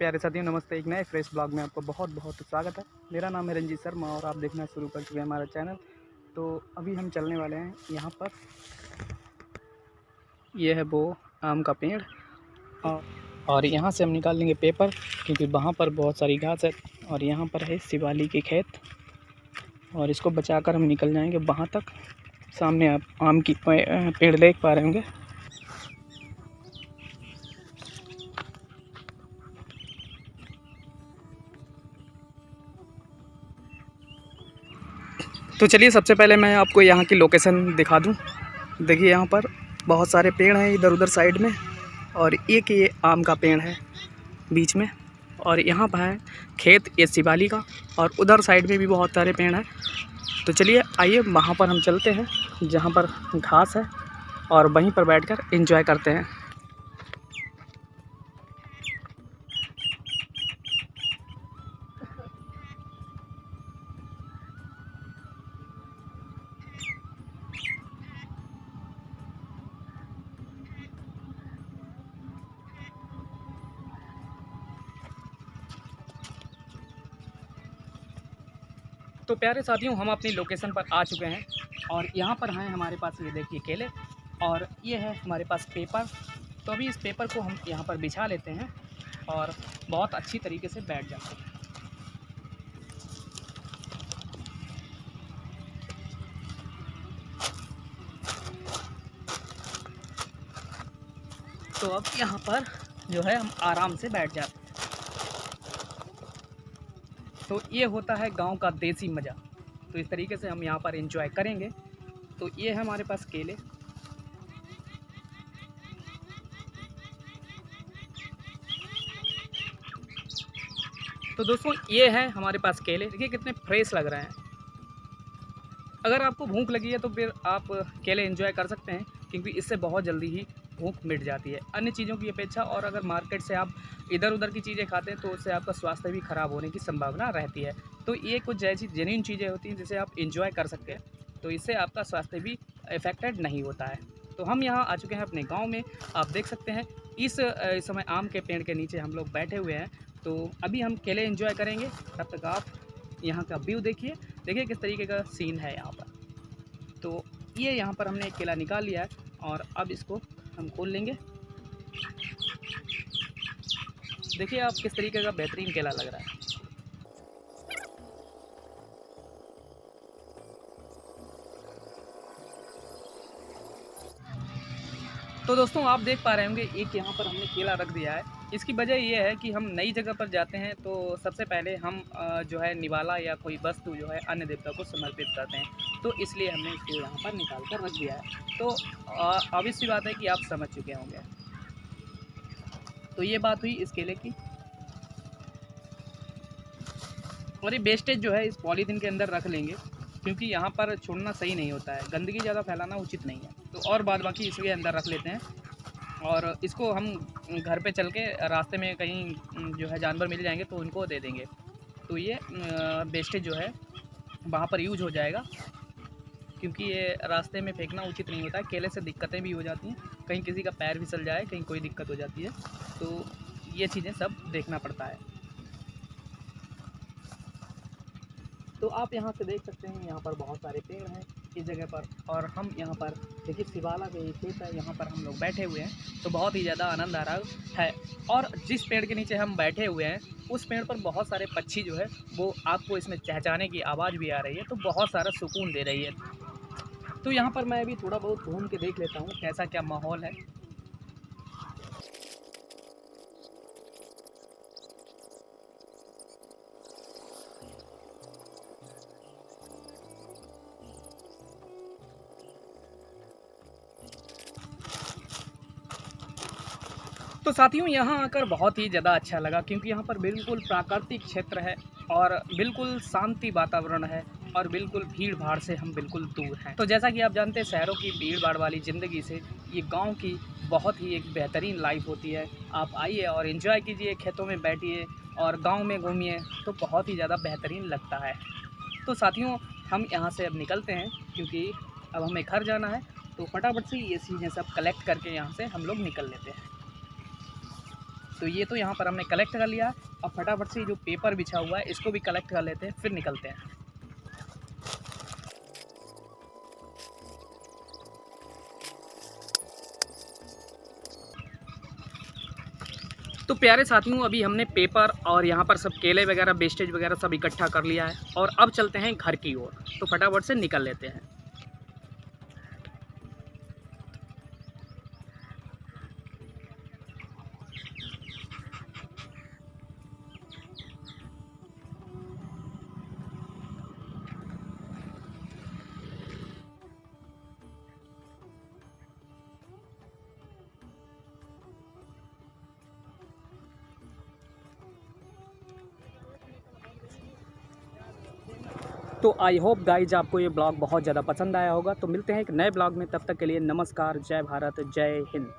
प्यारे साथियों, नमस्ते। एक नए फ्रेश ब्लॉग में आपको बहुत बहुत स्वागत है। मेरा नाम है रंजीत शर्मा और आप देखना शुरू कर चुके हैं हमारा चैनल। तो अभी हम चलने वाले हैं यहाँ पर। यह है वो आम का पेड़ और यहाँ से हम निकाल लेंगे पेपर, क्योंकि वहाँ पर बहुत सारी घास है। और यहाँ पर है शिवाली के खेत और इसको बचाकर हम निकल जाएंगे वहाँ तक। सामने आप आम की पेड़ देख पा रहे होंगे। तो चलिए, सबसे पहले मैं आपको यहाँ की लोकेशन दिखा दूँ। देखिए, यहाँ पर बहुत सारे पेड़ हैं इधर उधर साइड में, और एक ये आम का पेड़ है बीच में, और यहाँ पर है खेत ये शिवाली का, और उधर साइड में भी बहुत सारे पेड़ हैं। तो चलिए आइए वहाँ पर हम चलते हैं जहाँ पर घास है, और वहीं पर बैठकर एंजॉय करते हैं। तो प्यारे साथियों, हम अपनी लोकेशन पर आ चुके हैं और यहाँ पर हैं हमारे पास, ये देखिए केले, और ये है हमारे पास पेपर। तो अभी इस पेपर को हम यहाँ पर बिछा लेते हैं और बहुत अच्छी तरीके से बैठ जाते हैं। तो अब यहाँ पर जो है हम आराम से बैठ जाते हैं। तो ये होता है गांव का देसी मज़ा। तो इस तरीके से हम यहाँ पर एंजॉय करेंगे। तो ये है हमारे पास केले। तो दोस्तों, ये है हमारे पास केले। देखिए कितने फ्रेश लग रहे हैं। अगर आपको भूख लगी है तो फिर आप केले एंजॉय कर सकते हैं, क्योंकि इससे बहुत जल्दी ही भूख मिट जाती है अन्य चीज़ों की अपेक्षा। और अगर मार्केट से आप इधर उधर की चीज़ें खाते हैं तो उससे आपका स्वास्थ्य भी ख़राब होने की संभावना रहती है। तो ये कुछ जैसी जेन्युइन चीज़ें होती हैं जिसे आप एंजॉय कर सकते हैं, तो इससे आपका स्वास्थ्य भी इफ़ेक्टेड नहीं होता है। तो हम यहाँ आ चुके हैं अपने गाँव में। आप देख सकते हैं इस समय आम के पेड़ के नीचे हम लोग बैठे हुए हैं। तो अभी हम केले एंजॉय करेंगे, तब तक आप यहाँ का व्यू देखिए। देखिए किस तरीके का सीन है यहाँ पर। तो ये यहाँ पर हमने एक केला निकाल लिया है और अब इसको हम खोल लेंगे। देखिए आप किस तरीके का बेहतरीन केला लग रहा है। तो दोस्तों, आप देख पा रहे होंगे एक यहाँ पर हमने केला रख दिया है। इसकी वजह ये है कि हम नई जगह पर जाते हैं तो सबसे पहले हम जो है निवाला या कोई वस्तु जो है अन्य देवता को समर्पित करते हैं। तो इसलिए हमने इसको यहाँ पर निकाल कर रख दिया है। तो ऑब्वियस सी बात है कि आप समझ चुके होंगे। तो ये बात हुई इस केले की। और ये वेस्टेज जो है इस पॉलीथीन के अंदर रख लेंगे, क्योंकि यहाँ पर छोड़ना सही नहीं होता है। गंदगी ज़्यादा फैलाना उचित नहीं है। तो और बाद बाकी इसके अंदर रख लेते हैं, और इसको हम घर पे चल के रास्ते में कहीं जो है जानवर मिल जाएंगे तो उनको दे देंगे। तो ये वेस्टेज जो है वहाँ पर यूज हो जाएगा, क्योंकि ये रास्ते में फेंकना उचित नहीं होता है। केले से दिक्कतें भी हो जाती हैं, कहीं किसी का पैर फिसल जाए, कहीं कोई दिक्कत हो जाती है। तो ये चीज़ें सब देखना पड़ता है। तो आप यहाँ से देख सकते हैं, यहाँ पर बहुत सारे पेड़ हैं इस जगह पर, और हम यहाँ पर देखिए शिवाला के खेत है, यहाँ पर हम लोग बैठे हुए हैं। तो बहुत ही ज़्यादा आनंद आ रहा है। और जिस पेड़ के नीचे हम बैठे हुए हैं उस पेड़ पर बहुत सारे पक्षी जो है वो आपको इसमें चहचहाने की आवाज़ भी आ रही है, तो बहुत सारा सुकून दे रही है। तो यहाँ पर मैं अभी थोड़ा बहुत घूम के देख लेता हूँ कैसा क्या माहौल है। तो साथियों, यहाँ आकर बहुत ही ज़्यादा अच्छा लगा, क्योंकि यहाँ पर बिल्कुल प्राकृतिक क्षेत्र है और बिल्कुल शांति वातावरण है, और बिल्कुल भीड़ भाड़ से हम बिल्कुल दूर हैं। तो जैसा कि आप जानते हैं, शहरों की भीड़ भाड़ वाली ज़िंदगी से ये गांव की बहुत ही एक बेहतरीन लाइफ होती है। आप आइए और एंजॉय कीजिए, खेतों में बैठिए और गाँव में घूमिए, तो बहुत ही ज़्यादा बेहतरीन लगता है। तो साथियों, हम यहाँ से अब निकलते हैं, क्योंकि अब हमें घर जाना है। तो फटाफट से ये चीज़ें सब कलेक्ट करके यहाँ से हम लोग निकल लेते हैं। तो ये तो यहाँ पर हमने कलेक्ट कर लिया। अब फटाफट से जो पेपर बिछा हुआ है इसको भी कलेक्ट कर लेते हैं, फिर निकलते हैं। तो प्यारे साथियों, अभी हमने पेपर और यहाँ पर सब केले वगैरह वेस्टेज वगैरह सब इकट्ठा कर लिया है और अब चलते हैं घर की ओर। तो फटाफट से निकल लेते हैं। तो आई होप गाइज आपको ये ब्लॉग बहुत ज़्यादा पसंद आया होगा। तो मिलते हैं एक नए ब्लॉग में, तब तक के लिए नमस्कार, जय भारत, जय हिंद।